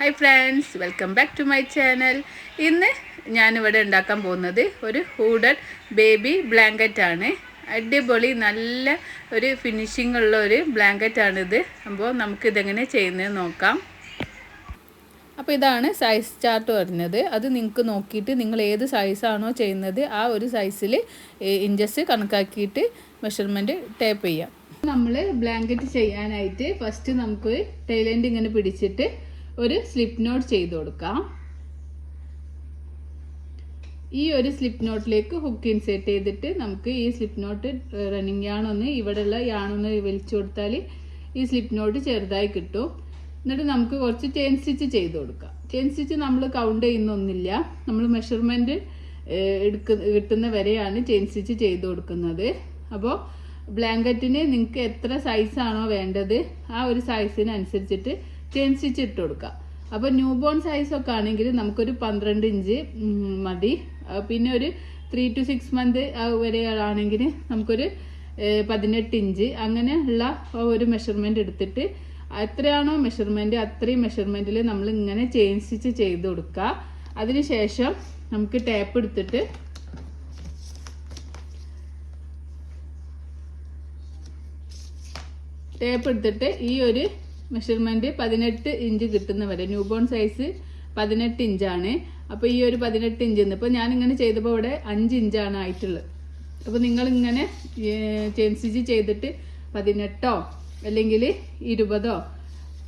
Hi friends, welcome back to my channel. ഇന്ന് ഞാനിവിടെ ഉണ്ടാക്കാൻ പോകുന്നത് ഒരു ഹൂഡഡ് ബേബി ബ്ലാങ്കറ്റാണ്. അടിപൊളി നല്ല ഒരു ഫിനിഷിംഗ് ഉള്ള ഒരു ബ്ലാങ്കറ്റാണിത്. അപ്പോൾ നമുക്കിതെങ്ങനെ ചെയ്യുന്നത് നോക്കാം. അപ്പോൾ ഇതാണ് സൈസ് ചാർട്ട് വരുന്നത്. അത് നിങ്ങൾക്ക് നോക്കിയിട്ട് നിങ്ങൾ ഏത് സൈസാണോ ചെയ്യുന്നത് ആ ഒരു സൈസിൽ ഇഞ്ചസ് കണക്കാക്കിയിട്ട് മെഷർമെൻറ്റ് ടേപ്പ് ചെയ്യാം. നമ്മൾ ബ്ലാങ്കറ്റ് ചെയ്യാനായിട്ട് ഫസ്റ്റ് നമുക്ക് ടൈലൻഡ് ഇങ്ങനെ പിടിച്ചിട്ട് ഒരു സ്ലിപ്പ് നോട്ട് ചെയ്ത് കൊടുക്കാം. ഈ ഒരു സ്ലിപ്പ് നോട്ടിലേക്ക് ഹുക്ക് ഇൻസേർട്ട് ചെയ്തിട്ട് നമുക്ക് ഈ സ്ലിപ്പ് നോട്ട് റണ്ണിങ് യാണൊന്ന് ഇവിടെയുള്ള യാണൊന്ന് വലിച്ചു കൊടുത്താൽ ഈ സ്ലിപ്പ് നോട്ട് ചെറുതായി കിട്ടും. എന്നിട്ട് നമുക്ക് കുറച്ച് ചെയിൻ സ്റ്റിച്ച് ചെയ്ത് കൊടുക്കാം. ചെയിൻ സ്റ്റിച്ച് നമ്മൾ കൗണ്ട് ചെയ്യുന്നൊന്നുമില്ല, നമ്മൾ മെഷർമെൻറ്റ് കിട്ടുന്ന വരെയാണ് ചെയിൻ സ്റ്റിച്ച് ചെയ്ത് കൊടുക്കുന്നത്. അപ്പോൾ ബ്ലാങ്കറ്റിന് നിങ്ങൾക്ക് എത്ര സൈസാണോ വേണ്ടത് ആ ഒരു സൈസിനനുസരിച്ചിട്ട് ചെയിൻ സ്റ്റിച്ച് ഇട്ട് കൊടുക്കാം. അപ്പോൾ ന്യൂ ബോൺ സൈസൊക്കെ ആണെങ്കിൽ നമുക്കൊരു 12 ഇഞ്ച് മതി. പിന്നെ ഒരു 3 to 6 months വരെ ആണെങ്കിൽ നമുക്കൊരു 18 ഇഞ്ച് അങ്ങനെ ഉള്ള ഒരു മെഷർമെൻറ്റ് എടുത്തിട്ട് എത്രയാണോ മെഷർമെൻറ്റ് അത്രയും മെഷർമെൻറ്റിൽ നമ്മൾ ഇങ്ങനെ ചെയിൻ സ്റ്റിച്ച് ചെയ്ത് കൊടുക്കുക. അതിനുശേഷം നമുക്ക് ടേപ്പ് എടുത്തിട്ട് ഈ ഒരു മെഷർമെൻറ്റ് 18 ഇഞ്ച് കിട്ടുന്ന വരെ, ന്യൂ ബോൺ സൈസ് 18 ഇഞ്ചാണ്. അപ്പോൾ ഈ ഒരു 18 ഇഞ്ച് ഇപ്പോൾ ഞാനിങ്ങനെ ചെയ്തപ്പോൾ ഇവിടെ 5 ഇഞ്ചാണ് ആയിട്ടുള്ളത്. അപ്പോൾ നിങ്ങളിങ്ങനെ ചെയിൻ സ്റ്റിച്ച് ചെയ്തിട്ട് 18 അല്ലെങ്കിൽ 20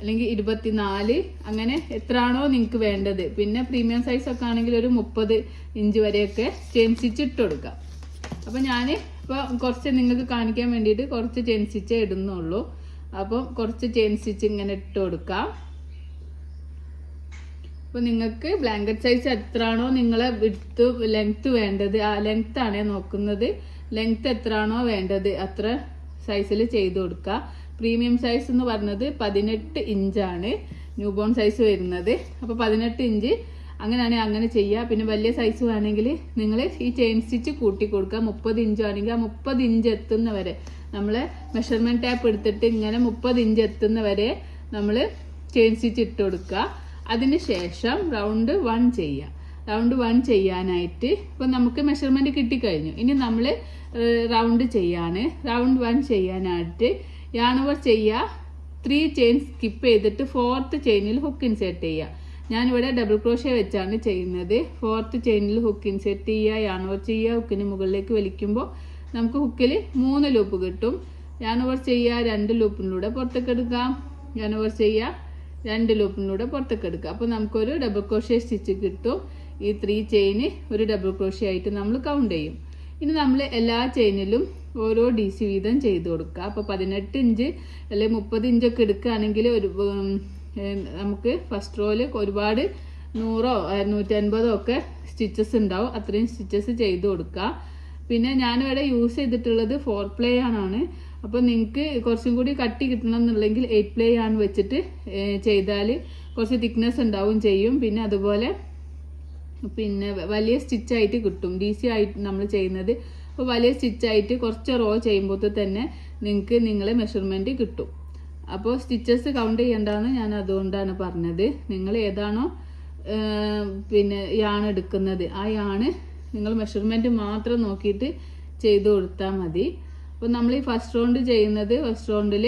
അല്ലെങ്കിൽ 24 അങ്ങനെ എത്രയാണോ നിങ്ങൾക്ക് വേണ്ടത്. പിന്നെ പ്രീമിയം സൈസൊക്കെ ആണെങ്കിൽ ഒരു 30 ഇഞ്ച് വരെയൊക്കെ ചെയിൻ സ്റ്റിച്ച് ഇട്ട് കൊടുക്കാം. അപ്പോൾ ഞാൻ ഇപ്പോൾ കുറച്ച് നിങ്ങൾക്ക് കാണിക്കാൻ വേണ്ടിയിട്ട് കുറച്ച് ചെയിൻ സ്റ്റിച്ചേ ഇടുന്നുള്ളൂ. അപ്പോൾ കുറച്ച് ചെയിൻ സ്റ്റിച്ച് ഇങ്ങനെ ഇട്ട് കൊടുക്കാം. അപ്പോൾ നിങ്ങൾക്ക് ബ്ലാങ്കറ്റ് സൈസ് എത്രയാണോ നിങ്ങളെ വിഡ്ത്ത് ലെങ്ത്ത് വേണ്ടത് ആ ലെങ്ത്താണ് നോക്കുന്നത്. ലെങ്ത്ത് എത്രയാണോ വേണ്ടത് അത്ര സൈസിൽ ചെയ്ത് കൊടുക്കുക. പ്രീമിയം സൈസ് എന്ന് പറഞ്ഞത് 18 ഇഞ്ചാണ് ന്യൂ ബോൺ സൈസ് വരുന്നത്. അപ്പോൾ 18 ഇഞ്ച് അങ്ങനെയാണെങ്കിൽ അങ്ങനെ ചെയ്യുക. പിന്നെ വലിയ സൈസ് വേണമെങ്കിൽ നിങ്ങൾ ഈ ചെയിൻ സ്റ്റിച്ച് കൂട്ടി കൊടുക്കുക. 30 ഇഞ്ചാണെങ്കിൽ ആ 30 ഇഞ്ച് എത്തുന്ന വരെ നമ്മൾ മെഷർമെൻറ്റ് ടാപ്പ് എടുത്തിട്ട് ഇങ്ങനെ 30 ഇഞ്ച് എത്തുന്ന വരെ നമ്മൾ ചെയിൻ സ്റ്റിച്ച് ഇട്ട് കൊടുക്കുക. അതിന് ശേഷം റൗണ്ട് 1 ചെയ്യുക. റൗണ്ട് 1 ചെയ്യാനായിട്ട് ഇപ്പോൾ നമുക്ക് മെഷർമെൻറ്റ് കിട്ടിക്കഴിഞ്ഞു. ഇനി നമ്മൾ റൗണ്ട് ചെയ്യാണ്. റൗണ്ട് 1 ചെയ്യാനായിട്ട് യാൺ ഓവർ ചെയ്യുക. 3 ചെയിൻ സ്കിപ്പ് ചെയ്തിട്ട് 4th ചെയിനിൽ ഹുക്ക് ഇൻസേർട്ട് ചെയ്യുക. ഞാനിവിടെ ഡബിൾ ക്രോഷ്യ വെച്ചാണ് ചെയ്യുന്നത്. 4th ചെയിനിൽ ഹുക്ക് ഇൻസേർട്ട് ചെയ്യുക, യാൺ ഓവർ ചെയ്യുക. ഹുക്കിന് മുകളിലേക്ക് വലിക്കുമ്പോൾ നമുക്ക് ഹുക്കിൽ 3 ലൂപ്പ് കിട്ടും. യാൺ ഓവർ ചെയ്യുക, 2 ലൂപ്പിലൂടെ പുറത്തേക്ക് എടുക്കാം. യാൺ ഓവർ ചെയ്യുക, 2 ലൂപ്പിലൂടെ പുറത്തേക്ക് എടുക്കുക. അപ്പോൾ നമുക്കൊരു ഡബിൾ ക്രോഷ്യ സ്റ്റിച്ച് കിട്ടും. ഈ 3 ചെയിന് ഒരു ഡബിൾ ക്രോഷ്യ ആയിട്ട് നമ്മൾ കൗണ്ട് ചെയ്യും. ഇനി നമ്മൾ എല്ലാ ചെയിനിലും ഓരോ DC വീതം ചെയ്ത് കൊടുക്കുക. അപ്പോൾ 18 ഇഞ്ച് അല്ലെങ്കിൽ 30 ഇഞ്ചൊക്കെ എടുക്കുകയാണെങ്കിൽ ഒരു നമുക്ക് ഫസ്റ്റ് റോയിൽ ഒരുപാട് 100 150 ഒക്കെ സ്റ്റിച്ചസ് ഉണ്ടാവും. അത്രയും സ്റ്റിച്ചസ് ചെയ്ത് കൊടുക്കുക. പിന്നെ ഞാനിവിടെ യൂസ് ചെയ്തിട്ടുള്ളത് 4 പ്ലേ ആണ്. അപ്പോൾ നിങ്ങൾക്ക് കുറച്ചും കൂടി കട്ടി കിട്ടണം എന്നുണ്ടെങ്കിൽ 8 പ്ലേ ആണ് വെച്ചിട്ട് ചെയ്താൽ കുറച്ച് തിക്നെസ് ഉണ്ടാവും ചെയ്യും. പിന്നെ അതുപോലെ പിന്നെ വലിയ സ്റ്റിച്ചായിട്ട് കിട്ടും. DC ആയിട്ട് നമ്മൾ ചെയ്യുന്നത്. അപ്പോൾ വലിയ സ്റ്റിച്ചായിട്ട് കുറച്ച് റോ ചെയ്യുമ്പോൾ തന്നെ നിങ്ങൾക്ക് നിങ്ങളെ മെഷർമെൻറ്റ് കിട്ടും. അപ്പോൾ സ്റ്റിച്ചസ് കൗണ്ട് ചെയ്യേണ്ടതെന്ന് ഞാൻ അതുകൊണ്ടാണ് പറഞ്ഞത്. നിങ്ങൾ ഏതാണോ പിന്നെ യാൺ എടുക്കുന്നത് ആ യാണ് നിങ്ങൾ മെഷർമെൻറ്റ് മാത്രം നോക്കിയിട്ട് ചെയ്ത് കൊടുത്താൽ മതി. അപ്പോൾ നമ്മൾ ഈ ഫസ്റ്റ് റൗണ്ട് ചെയ്യുന്നത്, ഫസ്റ്റ് റൗണ്ടിൽ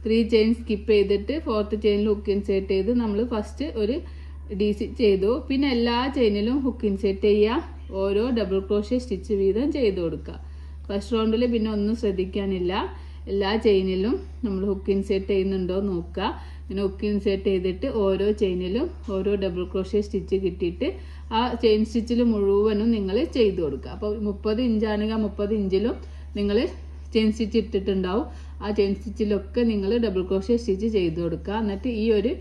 3 ചെയിൻ സ്കിപ്പ് ചെയ്തിട്ട് 4th ചെയിനിൽ ഹുക്ക് ഇൻസേർട്ട് ചെയ്ത് നമ്മൾ ഫസ്റ്റ് ഒരു DC ചെയ്തു. പിന്നെ എല്ലാ ചെയിനിലും ഹുക്ക് ഇൻസേർട്ട് ചെയ്യുക. ഓരോ ഡബിൾ ക്രോഷ്യ സ്റ്റിച്ച് വീതം ചെയ്ത് കൊടുക്കുക. ഫസ്റ്റ് റൗണ്ടിൽ പിന്നെ ഒന്നും ശ്രദ്ധിക്കാനില്ല. എല്ലാ ചെയിനിലും നമ്മൾ ഹുക്ക് ഇൻസേർട്ട് ചെയ്യുന്നുണ്ടോ നോക്കുക. പിന്നെ ഹുക്ക് ഇൻസേർട്ട് ചെയ്തിട്ട് ഓരോ ചെയിനിലും ഓരോ ഡബിൾ ക്രോഷ്യ സ്റ്റിച്ച് കിട്ടിയിട്ട് ആ ചെയിൻ സ്റ്റിച്ചിൽ മുഴുവനും നിങ്ങൾ ചെയ്ത് കൊടുക്കുക. അപ്പോൾ 30 ഇഞ്ചാണെങ്കിൽ ആ 30 ഇഞ്ചിലും നിങ്ങൾ ചെയിൻ സ്റ്റിച്ച് ഇട്ടിട്ടുണ്ടാവും. ആ ചെയിൻ സ്റ്റിച്ചിലൊക്കെ നിങ്ങൾ ഡബിൾ ക്രോഷ്യ സ്റ്റിച്ച് ചെയ്ത് കൊടുക്കുക. എന്നിട്ട് ഈ ഒരു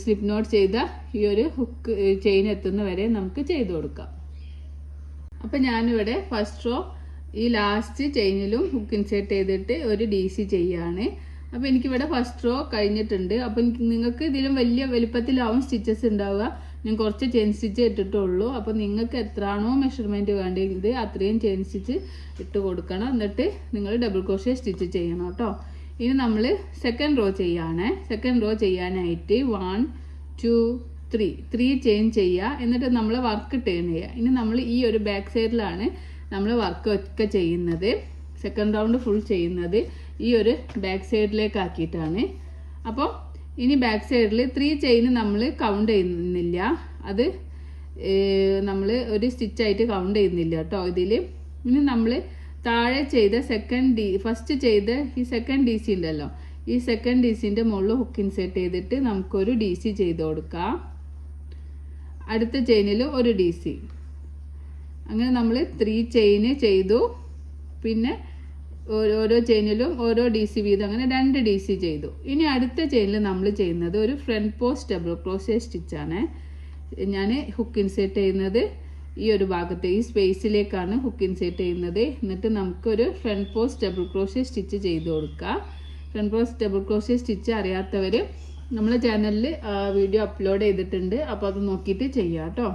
സ്ലിപ്പ് നോട്ട് ചെയ്ത ഈ ഒരു ഹുക്ക് ചെയിൻ എത്തുന്ന വരെ നമുക്ക് ചെയ്ത് കൊടുക്കാം. അപ്പം ഞാനിവിടെ ഫസ്റ്റ് റോ ഈ ലാസ്റ്റ് ചെയിനിലും ഹുക്ക് ഇൻസേർട്ട് ചെയ്തിട്ട് ഒരു DC ചെയ്യാണ്. അപ്പോൾ എനിക്കിവിടെ ഫസ്റ്റ് റോ കഴിഞ്ഞിട്ടുണ്ട്. അപ്പോൾ നിങ്ങൾക്ക് ഇതിലും വലിയ വലുപ്പത്തിലാവും സ്റ്റിച്ചസ് ഉണ്ടാവുക. ഞാൻ കുറച്ച് ചെയിൻ സ്റ്റിച്ച് ഇട്ടിട്ടുള്ളൂ. അപ്പോൾ നിങ്ങൾക്ക് എത്രയാണോ മെഷർമെൻറ്റ് വേണ്ടത് അത്രയും ചെയിൻ സ്റ്റിച്ച് ഇട്ട് കൊടുക്കണം. എന്നിട്ട് നിങ്ങൾ ഡബിൾ ക്രോഷ്യ സ്റ്റിച്ച് ചെയ്യണം കേട്ടോ. ഇനി നമ്മൾ സെക്കൻഡ് റോ ചെയ്യാണ്. സെക്കൻഡ് റോ ചെയ്യാനായിട്ട് 1 2 3 ചെയിൻ ചെയ്യുക. എന്നിട്ട് നമ്മൾ വർക്ക് ടേൺ ചെയ്യുക. ഇനി നമ്മൾ ഈ ഒരു ബാക്ക് സൈഡിലാണ് നമ്മൾ വർക്ക് ഒക്കെ ചെയ്യുന്നത്. സെക്കൻഡ് റൗണ്ട് ഫുൾ ചെയ്യുന്നത് ഈ ഒരു ബാക്ക് സൈഡിലേക്ക് ആക്കിയിട്ടാണ്. അപ്പോൾ ഇനി ബാക്ക് സൈഡിൽ 3 ചെയിൻ നമ്മൾ കൗണ്ട് ചെയ്യുന്നില്ല. അത് നമ്മൾ ഒരു സ്റ്റിച്ചായിട്ട് കൗണ്ട് ചെയ്യുന്നില്ല കേട്ടോ ഇതിൽ. ഇനി നമ്മൾ താഴെ ചെയ്ത ഫസ്റ്റ് ചെയ്ത ഈ സെക്കൻഡ് ഡി സി ഉണ്ടല്ലോ, ഈ സെക്കൻഡ് ഡി സിൻ്റെ മുകളിൽ ഹുക്ക് ഇൻസേർട്ട് ചെയ്തിട്ട് നമുക്കൊരു ഡി സി ചെയ്ത് കൊടുക്കാം. അടുത്ത ചെയിനിൽ ഒരു ഡി സി. അങ്ങനെ നമ്മൾ 3 ചെയിൻ ചെയ്തു. പിന്നെ ഓരോ ചെയിനിലും ഓരോ ഡി സി വീതം, അങ്ങനെ 2 ഡി സി ചെയ്തു. ഇനി അടുത്ത ചെയിനിൽ നമ്മൾ ചെയ്യുന്നത് ഒരു ഫ്രണ്ട് പോസ്റ്റ് ഡബിൾ ക്രോഷേ സ്റ്റിച്ചാണ്. ഞാൻ ഹുക്ക് ഇൻസേർട്ട് ചെയ്യുന്നത് ഈ ഒരു ഭാഗത്ത്, ഈ സ്പേസിലേക്കാണ് ഹുക്ക് ഇൻസേർട്ട് ചെയ്യുന്നത്. എന്നിട്ട് നമുക്കൊരു front post double crochet stitch ചെയ്ത് കൊടുക്കാം. Front post double crochet stitch അറിയാത്തവർ നമ്മളെ ചാനലിൽ വീഡിയോ അപ്ലോഡ് ചെയ്തിട്ടുണ്ട്. അപ്പോൾ അത് നോക്കിയിട്ട് ചെയ്യാം കേട്ടോ.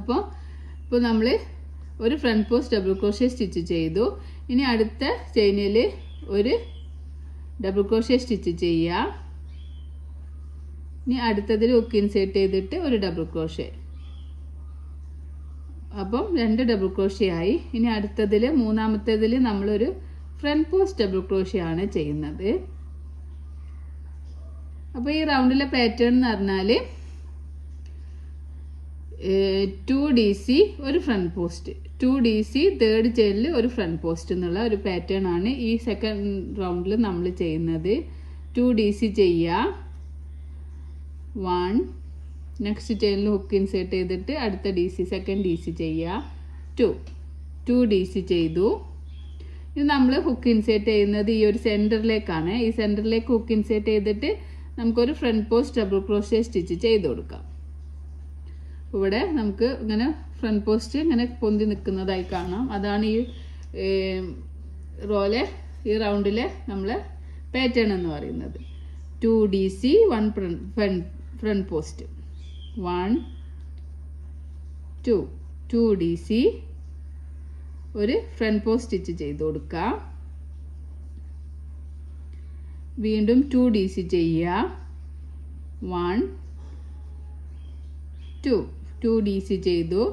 അപ്പോൾ നമ്മൾ ഒരു front post double crochet stitch ചെയ്തു. ഇനി അടുത്ത ചെയിനിൽ ഒരു ഡബിൾ ക്രോഷേ സ്റ്റിച്ച് ചെയ്യുക. ഇനി അടുത്തതിൽ ഹുക്ക് ഇൻസേർട്ട് ചെയ്തിട്ട് ഒരു ഡബിൾ ക്രോഷേ. അപ്പം 2 ഡബിൾ ക്രോഷേ ആയി. ഇനി അടുത്തതിൽ മൂന്നാമത്തേതിൽ നമ്മളൊരു ഫ്രണ്ട് പോസ്റ്റ് ഡബിൾ ക്രോഷേ ആണ് ചെയ്യുന്നത്. അപ്പോൾ ഈ റൗണ്ടിലെ പാറ്റേൺ എന്ന് പറഞ്ഞാൽ 2 ഡി സി ഒരു front post, 2 D C third ചെയിനിൽ ഒരു ഫ്രണ്ട് പോസ്റ്റ് എന്നുള്ള ഒരു പാറ്റേൺ ആണ് ഈ സെക്കൻഡ് റൗണ്ടിൽ നമ്മൾ ചെയ്യുന്നത്. 2 ഡി സി ചെയ്യുക. 1 നെക്സ്റ്റ് ചെയിനിൽ ഹുക്ക് ഇൻസേർട്ട് ചെയ്തിട്ട് അടുത്ത D C, second D C ചെയ്യുക. 2 ഡി സി ചെയ്തു. ഇത് നമ്മൾ ഹുക്ക് ഇൻസേർട്ട് ചെയ്യുന്നത് ഈ ഒരു സെൻറ്ററിലേക്കാണ്. ഈ സെൻറ്ററിലേക്ക് ഹുക്ക് ഇൻസേർട്ട് ചെയ്തിട്ട് നമുക്കൊരു front post double crochet stitch ചെയ്ത് കൊടുക്കാം. ഇവിടെ നമുക്ക് ഇങ്ങനെ ഫ്രണ്ട് പോസ്റ്റ് ഇങ്ങനെ പൊന്തി നിൽക്കുന്നതായി കാണാം. അതാണ് ഈ റോയിലെ ഈ റൗണ്ടിലെ നമ്മളെ പാറ്റേൺ എന്ന് പറയുന്നത്. 2 D C 1 front post, 1 2 D C ഒരു ഫ്രണ്ട് പോസ്റ്റ് സ്റ്റിച്ച് ചെയ്ത് കൊടുക്കാം. വീണ്ടും 2 ഡി സി ചെയ്യുക. 1 2 ഡി സി ചെയ്തു.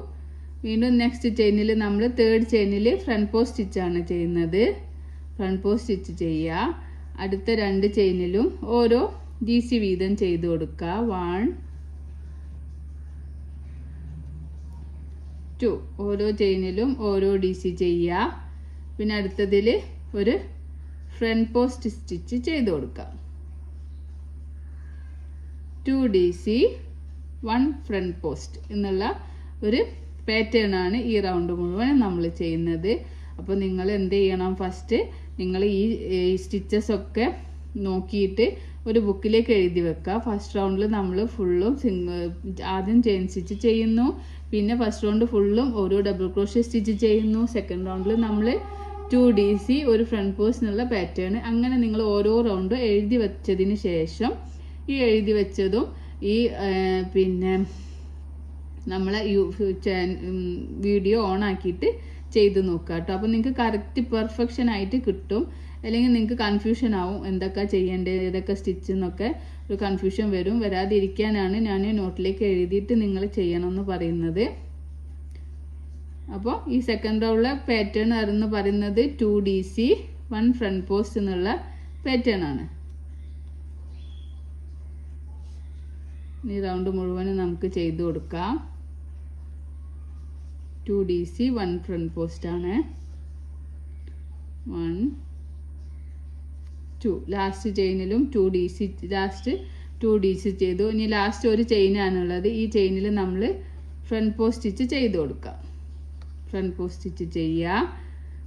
വീണ്ടും നെക്സ്റ്റ് ചെയിനിൽ നമ്മൾ തേർഡ് ചെയിനിൽ ഫ്രണ്ട് പോസ്റ്റ് സ്റ്റിച്ചാണ് ചെയ്യുന്നത്. ഫ്രണ്ട് പോസ്റ്റ് സ്റ്റിച്ച് ചെയ്യുക. അടുത്ത 2 ചെയിനിലും ഓരോ ഡി സി വീതം ചെയ്ത് കൊടുക്കുക. 1 2 ഓരോ ചെയിനിലും ഓരോ ഡി സി ചെയ്യുക. പിന്നെ അടുത്തതിൽ ഒരു ഫ്രണ്ട് പോസ്റ്റ് സ്റ്റിച്ച് ചെയ്ത് കൊടുക്കുക. 2 ഡി സി 1 ഫ്രണ്ട് പോസ്റ്റ് എന്നുള്ള ഒരു പാറ്റേൺ ആണ് ഈ റൗണ്ട് മുഴുവൻ നമ്മൾ ചെയ്യുന്നത്. അപ്പോൾ നിങ്ങൾ എന്ത് ചെയ്യണം, ഫസ്റ്റ് നിങ്ങൾ ഈ സ്റ്റിച്ചസ് ഒക്കെ നോക്കിയിട്ട് ഒരു ബുക്കിലേക്ക് എഴുതി വെക്കുക. ഫസ്റ്റ് റൗണ്ടിൽ നമ്മൾ ഫുള്ളും ആദ്യം ചെയിൻ സ്റ്റിച്ച് ചെയ്യുന്നു, പിന്നെ ഫസ്റ്റ് റൗണ്ട് ഫുള്ളും ഓരോ ഡബിൾ ക്രോഷേ സ്റ്റിച്ച് ചെയ്യുന്നു. സെക്കൻഡ് റൗണ്ടിൽ നമ്മൾ 2 ഡി സി ഒരു ഫ്രണ്ട് പോസ്റ്റ് എന്നുള്ള പാറ്റേൺ. അങ്ങനെ നിങ്ങൾ ഓരോ റൗണ്ട് എഴുതി വെച്ചതിന് ശേഷം ഈ എഴുതി വെച്ചതും ഈ പിന്നെ നമ്മളെ വീഡിയോ ഓൺ ആക്കിയിട്ട് ചെയ്ത് നോക്കുക കേട്ടോ. അപ്പോൾ നിങ്ങൾക്ക് കറക്റ്റ് പെർഫെക്ഷൻ ആയിട്ട് കിട്ടും. അല്ലെങ്കിൽ നിങ്ങൾക്ക് കൺഫ്യൂഷൻ ആവും, എന്തൊക്കെ ചെയ്യേണ്ടത്, ഏതൊക്കെ സ്റ്റിച്ച് എന്നൊക്കെ ഒരു കൺഫ്യൂഷൻ വരും. വരാതിരിക്കാനാണ് ഞാൻ നോട്ടിലേക്ക് എഴുതിയിട്ട് നിങ്ങൾ ചെയ്യണമെന്ന് പറയുന്നത്. അപ്പോൾ ഈ സെക്കൻഡ് റൗണ്ടിലെ പാറ്റേൺ എന്ന് പറയുന്നത് 2 ഡി സി 1 ഫ്രണ്ട് പോസ്റ്റ് എന്നുള്ള പാറ്റേൺ ആണ്. ഈ റൗണ്ട് മുഴുവനും നമുക്ക് ചെയ്ത് കൊടുക്കാം. 2 ഡി സി 1 ഫ്രണ്ട് പോസ്റ്റ് ആണ്. 1 2 ലാസ്റ്റ് ചെയിനിലും 2 D C, last 2 D C ചെയ്തു. ഇനി ലാസ്റ്റ് ഒരു ചെയിനാണുള്ളത്. ഈ ചെയിനിൽ നമ്മൾ ഫ്രണ്ട് പോസ്റ്റ് സ്റ്റിച്ച് ചെയ്ത് കൊടുക്കാം. ഫ്രണ്ട് പോസ്റ്റ് സ്റ്റിച്ച് ചെയ്യുക.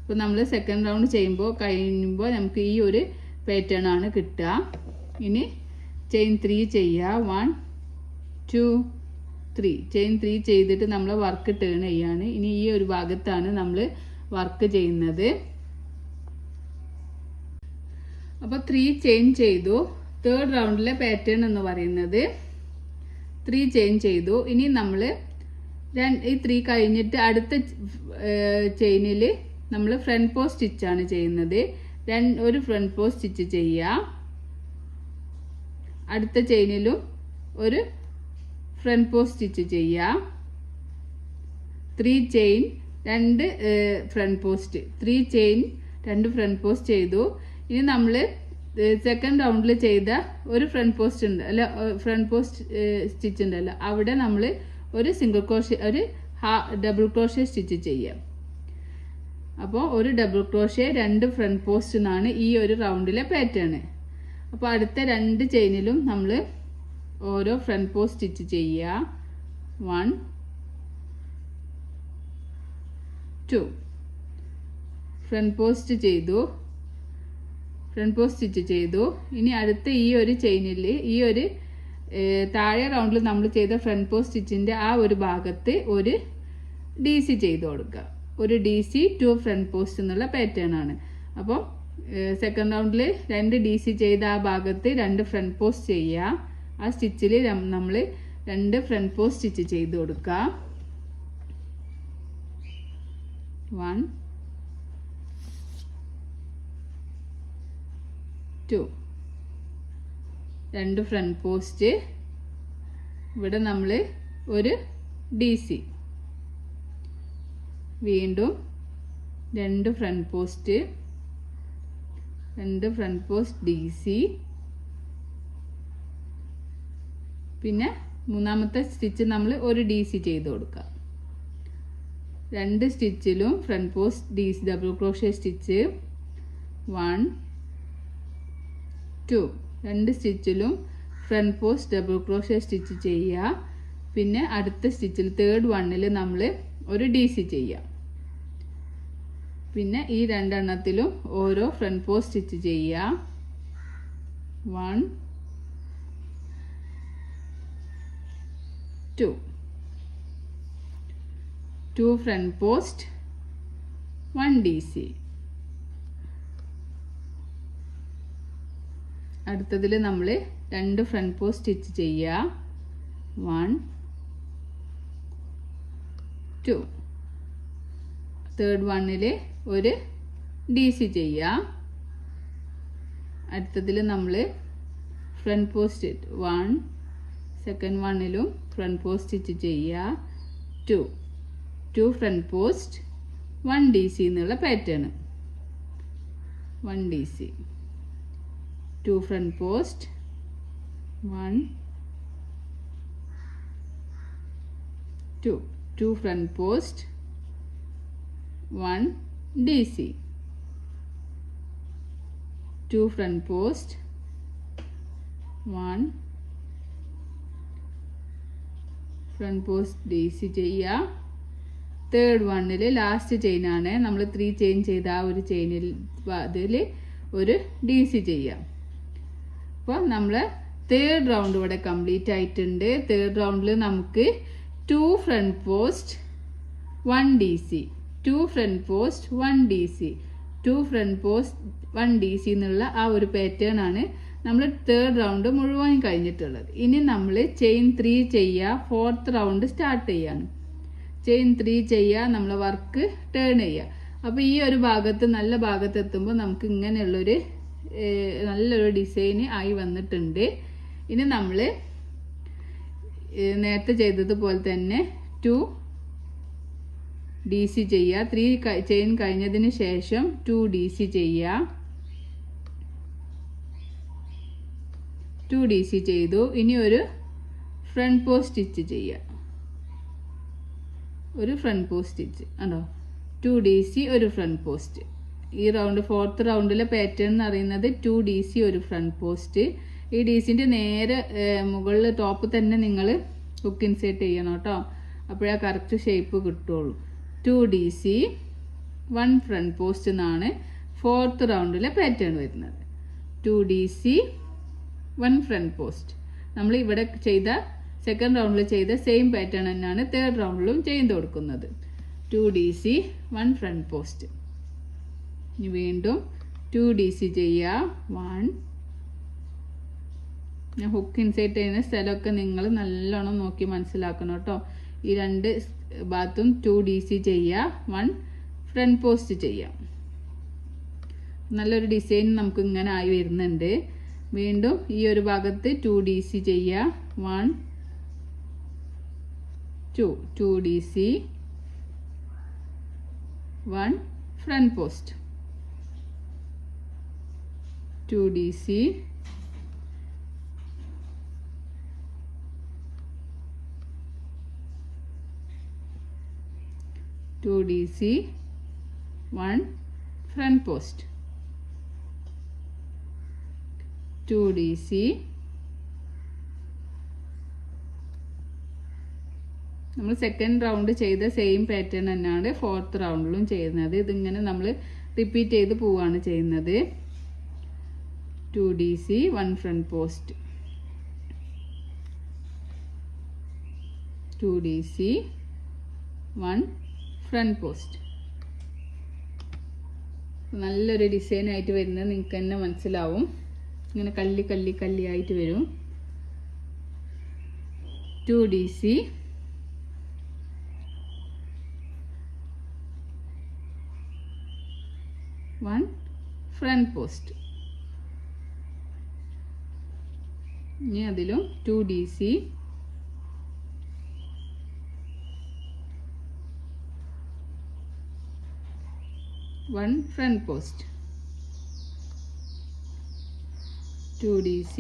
അപ്പോൾ നമ്മൾ സെക്കൻഡ് റൗണ്ട് കഴിയുമ്പോൾ നമുക്ക് ഈ ഒരു പാറ്റേൺ ആണ് കിട്ടുക. ഇനി ചെയിൻ 3 ചെയ്യുക. 1 2 3 ചെയിൻ 3 ചെയ്തിട്ട് നമ്മൾ വർക്ക് ടേൺ ചെയ്യാണ്. ഇനി ഈ ഒരു ഭാഗത്താണ് നമ്മൾ വർക്ക് ചെയ്യുന്നത്. അപ്പോൾ 3 ചെയിൻ ചെയ്തു. തേർഡ് റൗണ്ടിലെ പാറ്റേൺ എന്ന് പറയുന്നത് 3 ചെയിൻ ചെയ്തു. ഇനി നമ്മൾ ഈ 3 കഴിഞ്ഞിട്ട് അടുത്ത ചെയിനിൽ നമ്മൾ ഫ്രണ്ട് പോസ്റ്റ് സ്റ്റിച്ചാണ് ചെയ്യുന്നത്. ഒരു ഫ്രണ്ട് പോസ്റ്റ് സ്റ്റിച്ച് ചെയ്യുക. അടുത്ത ചെയിനിലും ഒരു ഫ്രണ്ട് പോസ്റ്റ് സ്റ്റിച്ച് ചെയ്യുക. 3 chain 2 front post, 3 chain 2 front post ചെയ്തു. ഇനി നമ്മൾ സെക്കൻഡ് റൗണ്ടിൽ ചെയ്ത ഒരു ഫ്രണ്ട് പോസ്റ്റ് ഉണ്ട് അല്ല, ഫ്രണ്ട് പോസ്റ്റ് സ്റ്റിച്ച് ഉണ്ടല്ലോ, അവിടെ നമ്മൾ ഒരു സിംഗിൾ ക്രോഷ്യ ഒരു ഡബിൾ ക്രോഷ്യ സ്റ്റിച്ച് ചെയ്യാം. അപ്പോൾ ഒരു ഡബിൾ ക്രോഷ്യ 2 ഫ്രണ്ട് പോസ്റ്റ് എന്നാണ് ഈ ഒരു റൗണ്ടിലെ പാറ്റേൺ. അപ്പോൾ അടുത്ത 2 ചെയിനിലും നമ്മൾ ഓരോ ഫ്രണ്ട് പോസ്റ്റ് സ്റ്റിച്ച് ചെയ്യുക. 1 2 ഫ്രണ്ട് പോസ്റ്റ് ചെയ്തു, ഫ്രണ്ട് പോസ്റ്റ് സ്റ്റിച്ച് ചെയ്തു. ഇനി അടുത്ത ഈ ഒരു ചെയിനിൽ ഈ ഒരു താഴെ റൗണ്ടിൽ നമ്മൾ ചെയ്ത ഫ്രണ്ട് പോസ്റ്റ് സ്റ്റിച്ചിൻ്റെ ആ ഒരു ഭാഗത്ത് ഒരു DC ചെയ്ത് കൊടുക്കുക. ഒരു DC 2 ഫ്രണ്ട് പോസ്റ്റ് എന്നുള്ള പാറ്റേൺ ആണ്. അപ്പോൾ സെക്കൻഡ് റൗണ്ടിൽ 2 DC ചെയ്ത ആ ഭാഗത്ത് 2 ഫ്രണ്ട് പോസ്റ്റ് ചെയ്യുക. ആ സ്റ്റിച്ചിൽ നമ്മൾ 2 ഫ്രണ്ട് പോസ്റ്റ് സ്റ്റിച്ച് ചെയ്ത് കൊടുക്കുക. 1 2 2 ഫ്രണ്ട് പോസ്റ്റ്. ഇവിടെ നമ്മൾ ഒരു DC, വീണ്ടും 2 front post, 2 front post DC, പിന്നെ മൂന്നാമത്തെ സ്റ്റിച്ച് നമ്മൾ ഒരു DC ചെയ്ത് കൊടുക്കുക. 2 സ്റ്റിച്ചിലും front post DC double crochet stitch. 1 2 2 സ്റ്റിച്ചിലും front post double crochet stitch ചെയ്യുക. പിന്നെ അടുത്ത സ്റ്റിച്ചിൽ തേർഡ് വണ്ണിൽ നമ്മൾ ഒരു DC ചെയ്യുക. പിന്നെ ഈ 2 എണ്ണത്തിലും ഓരോ ഫ്രണ്ട് പോസ്റ്റ് സ്റ്റിച്ച് ചെയ്യുക. 1 2 2 ഫ്രണ്ട് പോസ്റ്റ്, 1 DC. അടുത്തതിൽ നമ്മൾ 2 ഫ്രണ്ട് പോസ്റ്റ് സ്റ്റിച്ച് ചെയ്യുക. 1 2 തേർഡ് വണ്ണിൽ ഒരു DC ചെയ്യുക. അടുത്തതിൽ നമ്മൾ ഫ്രണ്ട് പോസ്റ്റ് 1, സെക്കൻഡ് വണ്ണിലും ഫ്രണ്ട് പോസ്റ്റ് സ്റ്റിച്ച് ചെയ്യുക. 2 ഫ്രണ്ട് പോസ്റ്റ്, 1 DC എന്നുള്ള pattern. 1 DC 2 front post, 1 2 front post, 1 DC 2 front post, 1 front post DC ചെയ്യുക. തേർഡ് വണ്ണിൽ ലാസ്റ്റ് ചെയിനാണ്, നമ്മൾ 3 ചെയിൻ ചെയ്ത ആ ഒരു ചെയിനിൽ അതിൽ ഒരു DC ചെയ്യാം. അപ്പോൾ നമ്മൾ തേർഡ് റൗണ്ട് ഇവിടെ കംപ്ലീറ്റ് ആയിട്ടുണ്ട്. തേർഡ് റൗണ്ടിൽ നമുക്ക് 2 front post, 1 DC, 2 front post, 1 DC, 2 front post, 1 DC എന്നുള്ള ആ ഒരു പാറ്റേൺ ആണ് നമ്മൾ തേർഡ് റൗണ്ട് മുഴുവൻ കഴിഞ്ഞിട്ടുള്ളത്. ഇനി നമ്മൾ ചെയിൻ 3 ചെയ്യുക, 4th റൗണ്ട് സ്റ്റാർട്ട് ചെയ്യാണ്. ചെയിൻ 3 ചെയ്യുക, നമ്മൾ വർക്ക് ടേൺ ചെയ്യുക. അപ്പോൾ ഈ ഒരു ഭാഗത്ത് നല്ല ഭാഗത്ത് എത്തുമ്പോൾ നമുക്ക് ഇങ്ങനെയുള്ളൊരു നല്ലൊരു ഡിസൈൻ ആയി വന്നിട്ടുണ്ട്. ഇനി നമ്മൾ നേരത്തെ ചെയ്തതുപോലെ തന്നെ 2 DC ചെയ്യുക. 3 ചെയിൻ കഴിഞ്ഞതിന് ശേഷം 2 DC ചെയ്യുക. 2 DC ചെയ്തു. ഇനി ഒരു ഫ്രണ്ട് പോസ്റ്റ് സ്റ്റിച്ച് ചെയ്യുക. ഒരു ഫ്രണ്ട് പോസ്റ്റ് സ്റ്റിച്ച് ആണോ, 2 DC ഒരു ഫ്രണ്ട് പോസ്റ്റ്. ഈ റൗണ്ട് 4th റൗണ്ടിലെ പാറ്റേൺ എന്ന് പറയുന്നത് 2 DC ഒരു ഫ്രണ്ട് പോസ്റ്റ്. ഈ DCൻ്റെ നേരെ മുകളിൽ ടോപ്പ് തന്നെ നിങ്ങൾ ഹുക്ക് ഇൻസേർട്ട് ചെയ്യണം കേട്ടോ, അപ്പോഴേ കറക്റ്റ് ഷേപ്പ് കിട്ടുള്ളൂ. 2 DC 1 ഫ്രണ്ട് പോസ്റ്റ് എന്നാണ് 4th റൗണ്ടിലെ പാറ്റേൺ വരുന്നത്. 2 DC 1 ഫ്രണ്ട് പോസ്റ്റ്. നമ്മൾ ഇവിടെ ചെയ്ത സെക്കൻഡ് റൗണ്ടിൽ ചെയ്ത സെയിം പാറ്റേൺ തന്നെയാണ് തേർഡ് റൗണ്ടിലും ചെയ്ത് കൊടുക്കുന്നത്. 2 DC 1 ഫ്രണ്ട് പോസ്റ്റ്. ഇനി വീണ്ടും 2 DC ചെയ്യുക. 1 ഞാൻ ഹുക്ക് ഇൻസേർട്ട് ചെയ്യുന്ന സ്ഥലമൊക്കെ നിങ്ങൾ നല്ലോണം നോക്കി മനസ്സിലാക്കണം കേട്ടോ. ഈ 2 ഭാഗത്തും 2 DC ചെയ്യുക, 1 ഫ്രണ്ട് പോസ്റ്റ് ചെയ്യാം. നല്ലൊരു ഡിസൈൻ നമുക്ക് ഇങ്ങനെ ആയി വരുന്നുണ്ട്. വീണ്ടും ഈ ഒരു ഭാഗത്ത് 2 DC ചെയ്യുക. 1 2 DC 1 front post 2 DC 2 DC 1 front post 2 DC നമ്മൾ സെക്കൻഡ് റൗണ്ട് ചെയ്ത സെയിം പാറ്റേൺ തന്നെയാണ് 4th റൗണ്ടിലും ചെയ്യുന്നത്. ഇതിങ്ങനെ നമ്മൾ റിപ്പീറ്റ് ചെയ്ത് പോവാണ് ചെയ്യുന്നത്. 2 DC 1 front post 2 DC 1 front post. നല്ലൊരു ഡിസൈൻ ആയിട്ട് വരുന്നത് നിങ്ങൾക്ക് തന്നെ മനസ്സിലാവും. ഇങ്ങനെ കല്ലി കല്ലി കല്ലി ആയിട്ട് വരും. 2 DC 1 ഫ്രണ്ട് പോസ്റ്റ്. ഇനി അതിലും 2 DC 1 front post 2 DC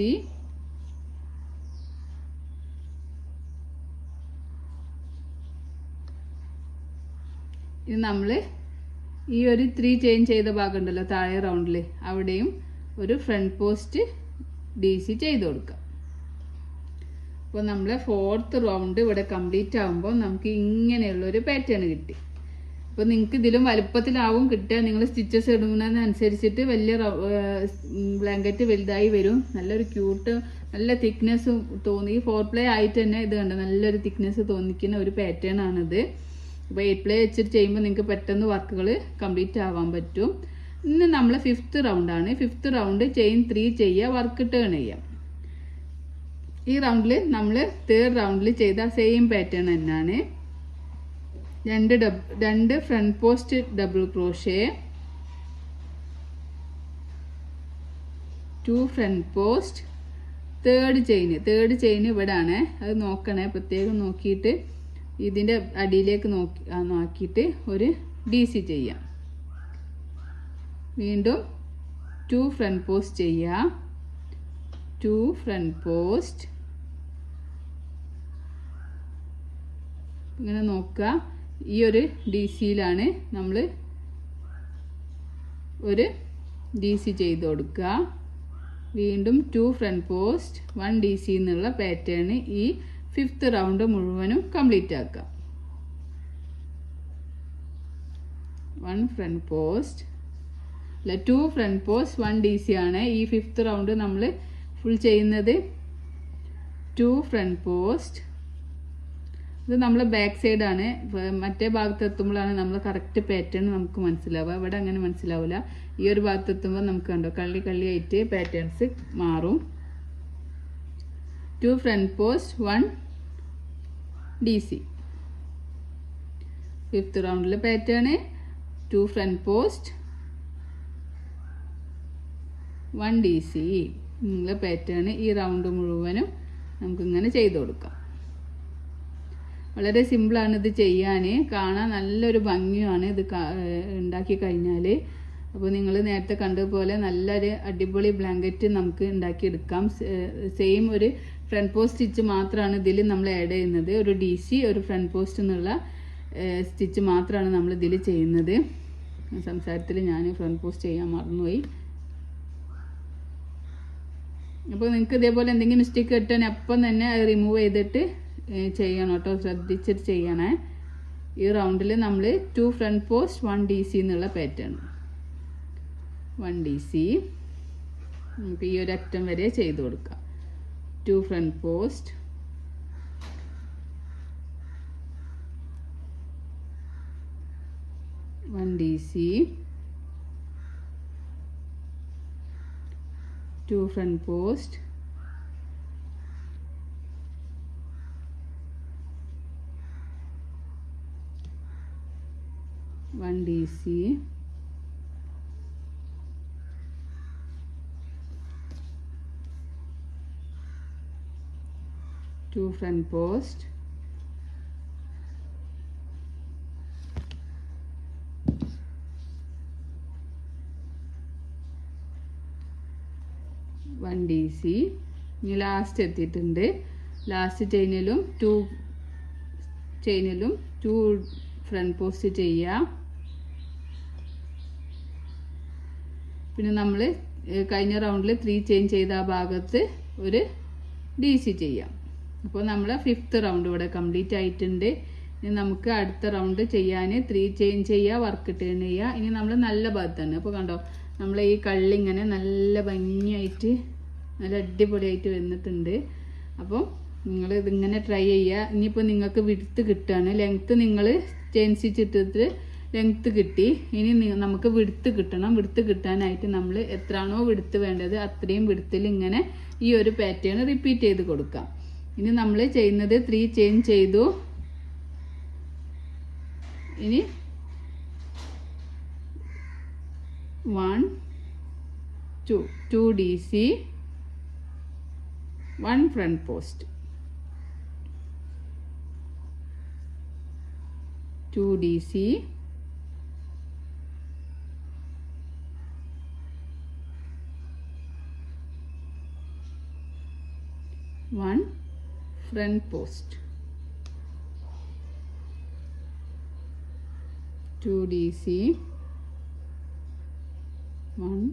2 നമ്മൾ ഈ ഒരു 3 ചെയിൻ ചെയ്ത ഭാഗം ഉണ്ടല്ലോ താഴെ റൗണ്ടിൽ, അവിടെയും ഒരു ഫ്രണ്ട് പോസ്റ്റ് DC ചെയ്ത് കൊടുക്കാം. അപ്പോൾ നമ്മളെ 4th റൗണ്ട് ഇവിടെ കംപ്ലീറ്റ് ആകുമ്പോൾ നമുക്ക് ഇങ്ങനെയുള്ളൊരു പാറ്റേൺ കിട്ടി. അപ്പോൾ നിങ്ങൾക്ക് ഇതിലും വലുപ്പത്തിലാവും കിട്ടുക. നിങ്ങൾ സ്റ്റിച്ചസ് ഇടുന്നതിനനുസരിച്ചിട്ട് വലിയ ബ്ലാങ്കറ്റ് വലുതായി വരും. നല്ലൊരു ക്യൂട്ട് നല്ല തിക്നെസ് തോന്നി. 4 പ്ലേ ആയിട്ട് തന്നെ ഇത് കണ്ട നല്ലൊരു തിക്നെസ് തോന്നിക്കുന്ന ഒരു പാറ്റേൺ ആണിത്. അപ്പോൾ 8 പ്ലേ വെച്ചിട്ട് ചെയ്യുമ്പോൾ നിങ്ങൾക്ക് പെട്ടെന്ന് വർക്കുകൾ കംപ്ലീറ്റ് ആവാൻ പറ്റും. ഇന്ന് നമ്മൾ 5th റൗണ്ടാണ്. 5th റൗണ്ട് ചെയിൻ 3 ചെയ്യുക, വർക്ക് ടേൺ ചെയ്യാം. ഈ റൗണ്ടിൽ നമ്മൾ 3rd റൗണ്ടിൽ ചെയ്ത സെയിം പാറ്റേൺ തന്നെയാണ്. 2 front post double crochet 2 front post 3rd chain ഇവിടെ ആണ്. അത് നോക്കണേ, പ്രത്യേകം നോക്കിയിട്ട് ഇതിൻ്റെ അടിയിലേക്ക് നോക്കിയിട്ട് ഒരു DC ചെയ്യാം. വീണ്ടും 2 ഫ്രണ്ട് പോസ്റ്റ് ചെയ്യാം. 2 ഫ്രണ്ട് പോസ്റ്റ് ഇങ്ങനെ നോക്കുക. ഈ ഒരു DCയിലാണ് നമ്മൾ ഒരു DC ചെയ്ത് കൊടുക്കുക. വീണ്ടും 2 ഫ്രണ്ട് പോസ്റ്റ് 1 DC എന്നുള്ള പാറ്റേൺ ഈ 5th റൗണ്ട് മുഴുവനും കംപ്ലീറ്റ് ആക്കുക. 1 ഫ്രണ്ട് പോസ്റ്റ് അല്ല 2 ഫ്രണ്ട് പോസ്റ്റ് 1 DC ആണ് ഈ 5th റൗണ്ട് നമ്മൾ ഫുൾ ചെയ്യുന്നത്. 2 ഫ്രണ്ട് പോസ്റ്റ് ഇത് നമ്മൾ ബാക്ക് സൈഡാണ്. മറ്റേ ഭാഗത്ത് എത്തുമ്പോഴാണ് നമ്മൾ കറക്റ്റ് പാറ്റേൺ നമുക്ക് മനസ്സിലാവുക. ഇവിടെ അങ്ങനെ മനസ്സിലാവില്ല. ഈ ഒരു ഭാഗത്ത് എത്തുമ്പോൾ നമുക്ക് കണ്ടോ കള്ളി കള്ളിയായിട്ട് പാറ്റേൺസ് മാറും. 2 ഫ്രണ്ട് പോസ്റ്റ് 1 DC 5th റൗണ്ടിലെ പാറ്റേൺ 2 ഫ്രണ്ട് പോസ്റ്റ് 1 DC നിങ്ങളെ പാറ്റേൺ ഈ റൗണ്ട് മുഴുവനും നമുക്കിങ്ങനെ ചെയ്ത് കൊടുക്കാം. വളരെ സിമ്പിളാണ് ഇത് ചെയ്യാൻ. കാണാൻ നല്ലൊരു ഭംഗിയാണ് ഇത് ഉണ്ടാക്കി കഴിഞ്ഞാൽ. അപ്പോൾ നിങ്ങൾ നേരത്തെ കണ്ടതുപോലെ നല്ലൊരു അടിപൊളി ബ്ലാങ്കറ്റ് നമുക്ക് ഉണ്ടാക്കിയെടുക്കാം. സെയിം ഒരു ഫ്രണ്ട് പോസ്റ്റ് സ്റ്റിച്ച് മാത്രമാണ് ഇതിൽ നമ്മൾ ആഡ് ചെയ്യുന്നത്. ഒരു DC ഒരു ഫ്രണ്ട് പോസ്റ്റ് എന്നുള്ള സ്റ്റിച്ച് മാത്രമാണ് നമ്മൾ ഇതിൽ ചെയ്യുന്നത്. സംസാരത്തിൽ ഞാൻ ഫ്രണ്ട് പോസ്റ്റ് ചെയ്യാൻ മറന്നുപോയി. അപ്പോൾ നിങ്ങൾക്ക് ഇതേപോലെ എന്തെങ്കിലും മിസ്റ്റേക്ക് കിട്ടാൻ അപ്പം തന്നെ റിമൂവ് ചെയ്തിട്ട് ചെയ്യണം കേട്ടോ, ശ്രദ്ധിച്ചിട്ട് ചെയ്യണേ. ഈ റൗണ്ടിൽ നമ്മൾ 2 ഫ്രണ്ട് പോസ്റ്റ് 1 DC എന്നുള്ള പാറ്റേൺ 1 DC നമുക്ക് ഈ ഒരു അറ്റം വരെ ചെയ്ത് കൊടുക്കാം. 2 front post 1 DC 2 front post 1 DC 2 front post, one DC. ഇനി ലാസ്റ്റ് എത്തിയിട്ടുണ്ട്. ലാസ്റ്റ് ചെയിനിലും 2 ഫ്രണ്ട് പോസ്റ്റ് ചെയ്യാം. പിന്നെ നമ്മൾ കഴിഞ്ഞ റൗണ്ടിൽ 3 ചെയിൻ ചെയ്ത ആ ഭാഗത്ത് ഒരു DC ചെയ്യാം. അപ്പോൾ നമ്മൾ 5th റൗണ്ട് ഇവിടെ കംപ്ലീറ്റ് ആയിട്ടുണ്ട്. ഇനി നമുക്ക് അടുത്ത റൗണ്ട് ചെയ്യാൻ 3 ചെയിൻ ചെയ്യുക, വർക്ക് ടേൺ ചെയ്യുക. ഇനി നമ്മൾ നല്ല ഭാഗത്താണ്. അപ്പോൾ കണ്ടോ നമ്മൾ ഈ കള്ളിങ്ങനെ നല്ല ഭംഗിയായിട്ട് നല്ല അടിപൊളിയായിട്ട് വന്നിട്ടുണ്ട്. അപ്പോൾ നിങ്ങൾ ഇതിങ്ങനെ ട്രൈ ചെയ്യുക. ഇനിയിപ്പോൾ നിങ്ങൾക്ക് വിഡ്ത്ത് കിട്ടുകയാണ്, ലെങ്ത്ത് നിങ്ങൾ ചെയിൻ സ്റ്റിച്ചിട്ടിട്ട് ലെങ്ത്ത് കിട്ടി. ഇനി നമുക്ക് വിഡ്ത്ത് കിട്ടണം. വിഡ്ത്ത് കിട്ടാനായിട്ട് നമ്മൾ എത്രയാണോ വിഡ്ത്ത് വേണ്ടത് അത്രയും വിഡ്ത്തിൽ ഇങ്ങനെ ഈ ഒരു പാറ്റേൺ റിപ്പീറ്റ് ചെയ്ത് കൊടുക്കാം. ഇനി നമ്മൾ ചെയ്യുന്നത് 3 ചെയിൻ ചെയ്തു. ഇനി 1 2 DC, 1 front post, 2 DC, 1 front post, 2 DC, 1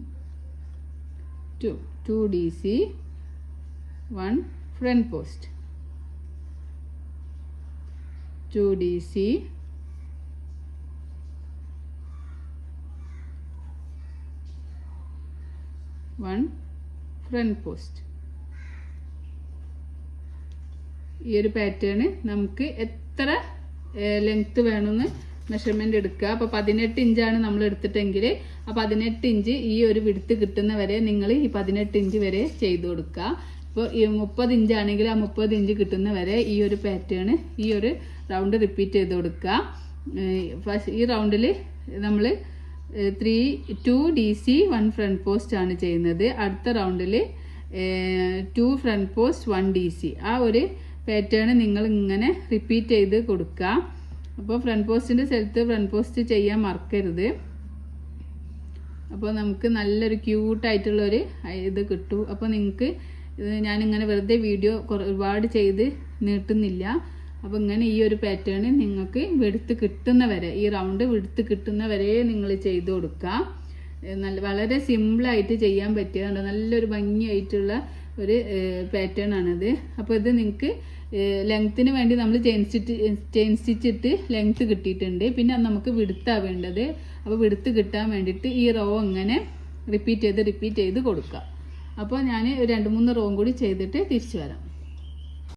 2 DC, 1 front post, 2 DC, 1 front post. ഈ ഒരു പാറ്റേൺ നമുക്ക് എത്ര ലെങ്ത്ത് വേണമെന്ന് മെഷർമെൻ്റ് എടുക്കുക. അപ്പോൾ 18 ഇഞ്ചാണ് നമ്മൾ എടുത്തിട്ടെങ്കിൽ ആ 18 ഇഞ്ച് ഈ ഒരു വിഡ്ത്ത് കിട്ടുന്ന വരെ നിങ്ങൾ ഈ 18 ഇഞ്ച് വരെ ചെയ്ത് കൊടുക്കുക. അപ്പോൾ ഈ 30 ഇഞ്ചാണെങ്കിൽ ആ 30 ഇഞ്ച് കിട്ടുന്ന വരെ ഈ ഒരു പാറ്റേൺ ഈ ഒരു റൗണ്ട് റിപ്പീറ്റ് ചെയ്ത് കൊടുക്കുക. ഈ റൗണ്ടിൽ നമ്മൾ 2 DC, 1 ഫ്രണ്ട് പോസ്റ്റ് ആണ് ചെയ്യുന്നത്. അടുത്ത റൗണ്ടിൽ 2 ഫ്രണ്ട് പോസ്റ്റ്, 1 DC. ആ ഒരു പാറ്റേൺ നിങ്ങൾ ഇങ്ങനെ റിപ്പീറ്റ് ചെയ്ത് കൊടുക്കുക. അപ്പോൾ ഫ്രണ്ട് പോസ്റ്റിൻ്റെ സ്ഥലത്ത് ഫ്രണ്ട് പോസ്റ്റ് ചെയ്യാൻ മറക്കരുത്. അപ്പോൾ നമുക്ക് നല്ലൊരു ക്യൂട്ടായിട്ടുള്ളൊരു ഇത് കിട്ടും. അപ്പോൾ നിങ്ങൾക്ക് ഞാനിങ്ങനെ വെറുതെ വീഡിയോ ഒരുപാട് ചെയ്ത് നീട്ടുന്നില്ല. അപ്പോൾ ഇങ്ങനെ ഈ ഒരു പാറ്റേൺ നിങ്ങൾക്ക് വെടുത്ത് കിട്ടുന്നവരെ, ഈ റൗണ്ട് വെടുത്ത് കിട്ടുന്നവരെ നിങ്ങൾ ചെയ്ത് കൊടുക്കുക. വളരെ സിമ്പിളായിട്ട് ചെയ്യാൻ പറ്റിയതാണ്. നല്ലൊരു ഭംഗിയായിട്ടുള്ള ഒരു പാറ്റേൺ ആണിത്. അപ്പോൾ ഇത് നിങ്ങൾക്ക് ലെങ്ത്തിന് വേണ്ടി നമ്മൾ ചെയിൻ സ്റ്റിച്ചിട്ട് ലെങ്ത്ത് കിട്ടിയിട്ടുണ്ട്. പിന്നെ നമുക്ക് വിടുത്താണ് വേണ്ടത്. അപ്പോൾ വിടുത്ത് കിട്ടാൻ വേണ്ടിയിട്ട് ഈ റോ ഇങ്ങനെ റിപ്പീറ്റ് ചെയ്ത് കൊടുക്കുക. അപ്പോൾ ഞാൻ 2-3 റോയും കൂടി ചെയ്തിട്ട് തിരിച്ചു വരാം.